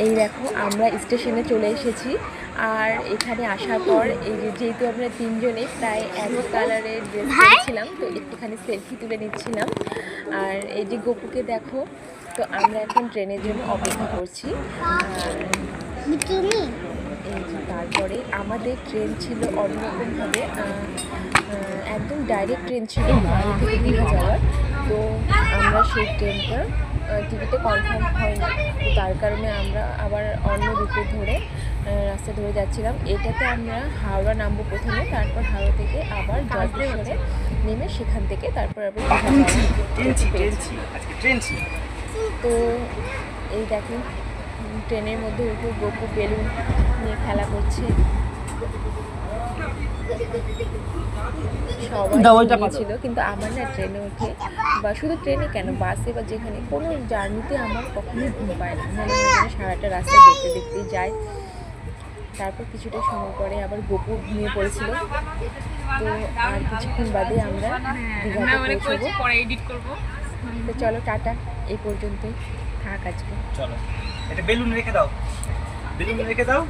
এই দেখো আমরা স্টেশনে চলে এসেছি। আর এখানে আসার পর এই যেহেতু আমরা তিনজনে প্রায় এক কালারের ড্রেস পরেছিলাম, তো একটুখানি সেলফি তুলে নিচ্ছিলাম। আর এই যে গপুকে দেখো, তো আমরা এখন ট্রেনের জন্য অপেক্ষা করছি। আর এই যে তারপরে আমাদের ট্রেন ছিল অন্যরকমভাবে, একদম ডাইরেক্ট ট্রেন ছিল বাড়ি থেকে দীঘা যাওয়ার। তো আমরা সেই ট্রেনটা টিকিটে কনফার্ম হয়নি, তো তার কারণে আমরা আবার অন্য রুটে ধরে রাস্তা ধরে যাচ্ছিলাম। এটাতে আমরা হাওড়া নামবো প্রথমে, তারপর হাওড়া থেকে আবার জলপাইগুড়ি নেমে সেখান থেকে তারপর আবার তো এই দেখেন ট্রেনের মধ্যে উঠে গপু বেলুন নিয়ে খেলা করছে। সবাই ছিল, কিন্তু আমার না ট্রেনে উঠে বা শুধু ট্রেনে কেন, বাসে বা যেখানে কোনো জার্নিতে আমার কখনোই ঘুম পায় না, মনে হয় সারাটা রাস্তা দেখতে দেখতেই যায়। তারপর কিছুটা সময় পরে আবার গপু ঘুমিয়ে পড়েছিল। তো আর কিছুক্ষণ বাদে আমরা দীঘাতে পৌঁছবো। তো চলো টাটা, এই পর্যন্তই থাক আজকে। চলো, এটা বেলুন রেখে দাও, বেলুন রেখে দাও।